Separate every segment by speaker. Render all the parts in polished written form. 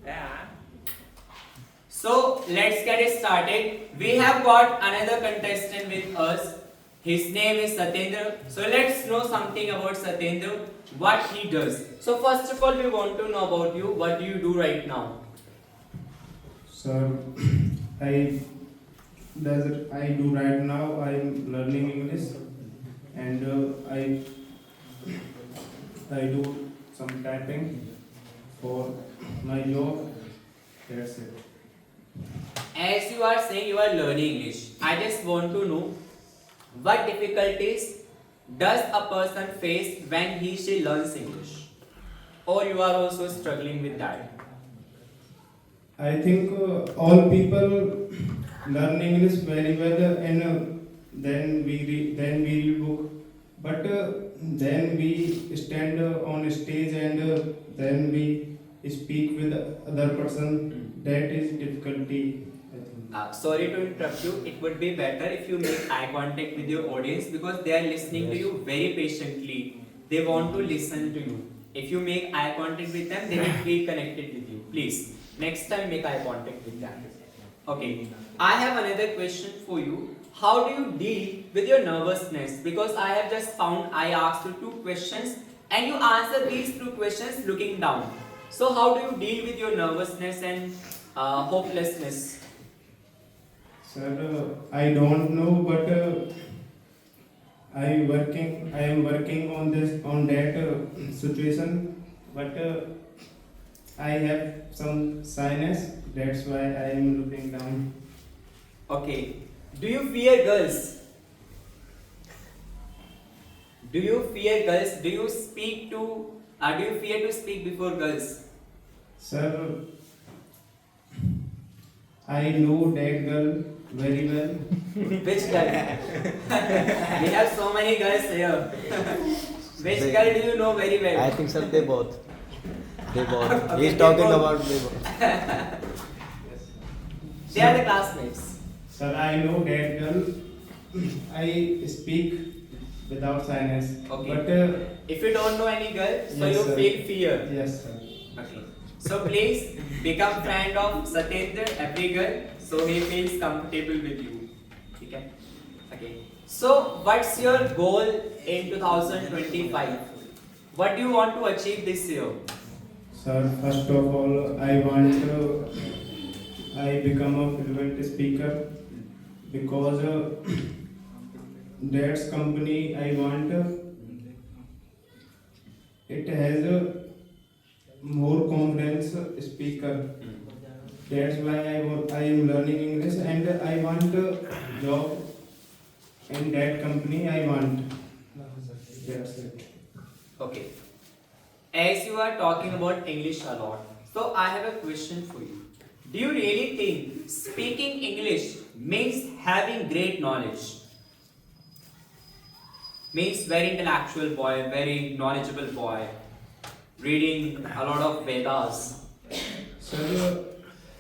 Speaker 1: Yeah. So let's get it started. We have got another contestant with us. His name is Satyendra. So let's know something about Satyendra, what he does. So first of all, we want to know about you. What do you do right now?
Speaker 2: Sir, I I do right now. I'm learning English, and I do some typing for my job. That's it.
Speaker 1: As you are saying you are learning English, I just want to know what difficulties does a person face when she learns English? Or you are also struggling with that?
Speaker 2: I think all people learn English very well, and then we read book, but then we stand on stage, and then we speak with other person. That is difficulty, I think.
Speaker 1: Sorry to interrupt you. It would be better if you make eye contact with your audience because they are listening to you very patiently. They want to listen to you. If you make eye contact with them, they will feel connected with you. Please, next time make eye contact with them. Okay. I have another question for you. How do you deal with your nervousness? Because I have just found I asked you two questions and you answer these two questions looking down. So how do you deal with your nervousness and hopelessness?
Speaker 2: Sir, I don't know, but I am working on that situation, but I have some sinus. That's why I am looking down.
Speaker 1: Okay. Do you fear girls? Do you fear girls? Do you speak to? Do you fear to speak before girls?
Speaker 2: Sir, I know that girl very well.
Speaker 1: Which girl? We have so many girls here. Which girl do you know very well?
Speaker 3: I think sir they both. They both.
Speaker 1: Okay,
Speaker 3: He's
Speaker 1: they
Speaker 3: talking
Speaker 1: both.
Speaker 3: about they both.
Speaker 1: They are the classmates.
Speaker 2: Sir, I know that girl. I speak without sinus.
Speaker 1: Okay.
Speaker 2: But
Speaker 1: If you don't know any girl, so
Speaker 2: Yes,
Speaker 1: you
Speaker 2: sir.
Speaker 1: feel fear.
Speaker 2: yes, sir.
Speaker 1: Okay. So please become friend of Satyendra, every girl, so he feels comfortable with you. Okay. Okay. So what's your goal in 2025? What do you want to achieve this year?
Speaker 2: Sir, first of all, I want I become a fluent speaker because that's company I want. It has a more confidence speaker. That's why I am learning English, and I want a job in that company I want. That's it.
Speaker 1: Okay. As you are talking about English a lot, so I have a question for you. Do you really think speaking English means having great knowledge? Means very intellectual boy, very knowledgeable boy, reading a lot of Vedas.
Speaker 2: Sir,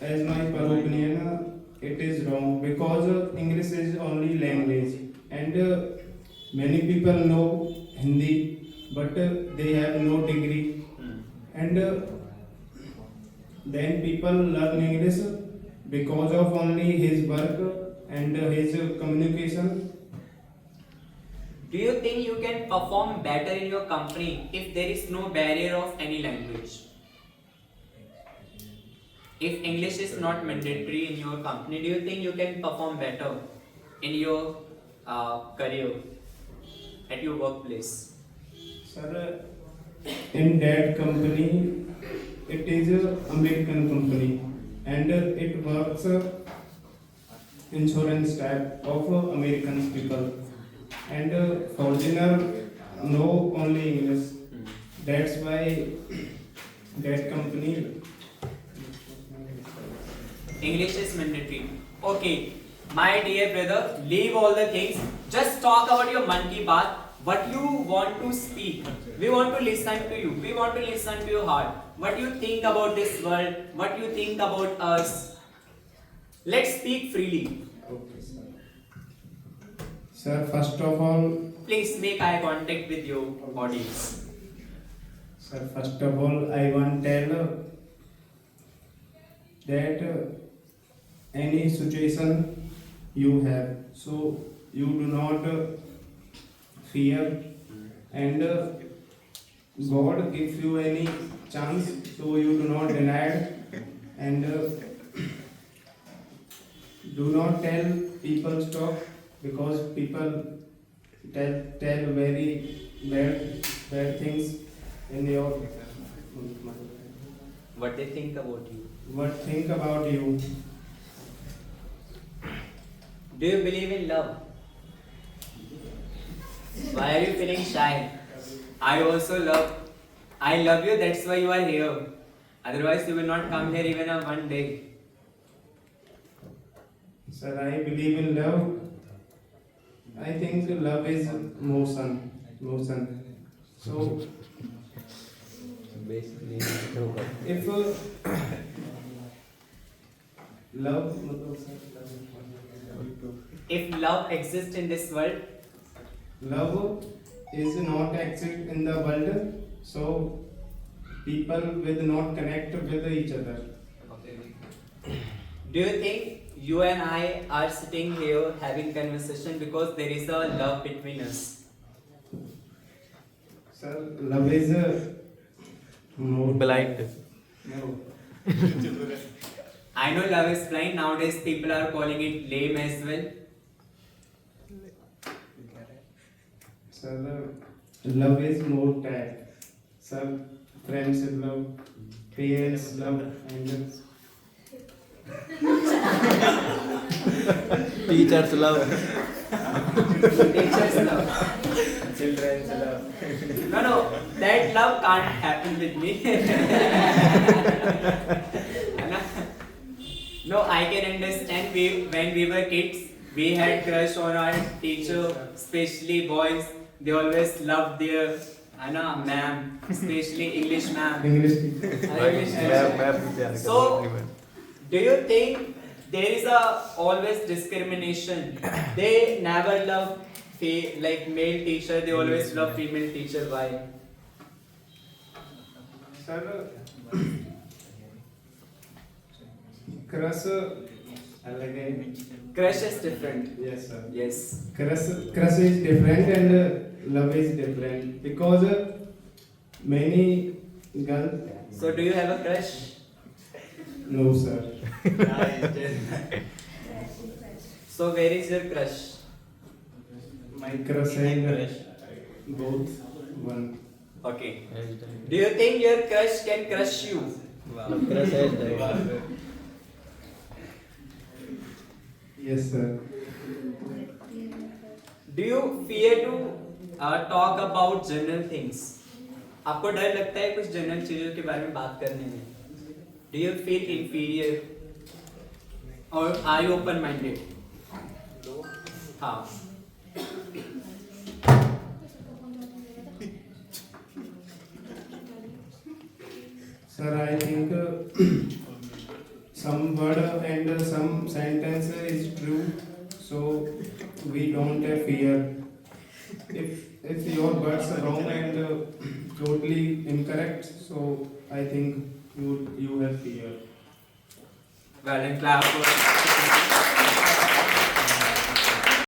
Speaker 2: as my per opinion, it is wrong because English is only language, and many people know Hindi, but they have no degree, and then people learn English because of only his work and his communication.
Speaker 1: Do you think you can perform better in your company if there is no barrier of any language? If English is not mandatory in your company, do you think you can perform better in your career at your workplace?
Speaker 2: Sir, in that company, it is a American company, and it works insurance type of American people, and foreigner know only English. That's why that company.
Speaker 1: English is mandatory. Okay, my dear brother, leave all the things. Just talk about your monkey path. What you want to speak. We want to listen to you. We want to listen to your heart. What you think about this world. What you think about us. Let's speak freely.
Speaker 2: Okay, sir. Sir, first of all,
Speaker 1: Please make eye contact with your audience.
Speaker 2: Sir, first of all, I want to tell that any situation you have, so you do not fear, and God gives you any chance, so you do not deny it, and do not tell people stop, because people tell very bad things in your
Speaker 1: What they think about you.
Speaker 2: what think about you.
Speaker 1: Do you believe in love? Why are you feeling shy? I also love. I love you, that's why you are here. Otherwise, you will not come here even on one day.
Speaker 2: Sir, I believe in love. I think love is motion. So
Speaker 3: Basically,
Speaker 2: if love
Speaker 1: If love exists in this world,
Speaker 2: love is not exist in the world, so people will not connect with each other.
Speaker 1: do you think you and I are sitting here having conversation because there is a love between us?
Speaker 2: Sir, love is more
Speaker 3: blind.
Speaker 2: No.
Speaker 1: I know love is blind. Nowadays, people are calling it lame as well.
Speaker 2: Sir, love is more type. Sir, friends love, parents love, and
Speaker 3: Teachers love.
Speaker 1: Teachers love. Children's love. No, that love can't happen with me. No, I can understand. When we were kids, we had crush on our teacher, especially boys. They always loved their ma'am, especially English ma'am.
Speaker 2: English teacher.
Speaker 1: English teacher. So, do you think there is always discrimination? They never love like male teacher. They always love female teacher. Why?
Speaker 2: Sir, crush
Speaker 1: Crush is different.
Speaker 2: yes, sir.
Speaker 1: Yes.
Speaker 2: Crush is different and love is different, because many girls.
Speaker 1: So, do you have a crush?
Speaker 2: No, sir.
Speaker 1: So, where is your crush?
Speaker 2: My crush and both one.
Speaker 1: Okay. Do you think your crush can crush you?
Speaker 3: Crush has died.
Speaker 2: Yes, sir.
Speaker 1: Do you fear to talk about general things? आपको डर लगता है कुछ general चीजों के बारे में बात करने में? Do you feel inferior? Or are you open minded? हाँ.
Speaker 2: Sir, I think some word and some sentence is true, so we don't fear. If your words are wrong and totally incorrect, so I think you have fear.
Speaker 1: Well, and clap for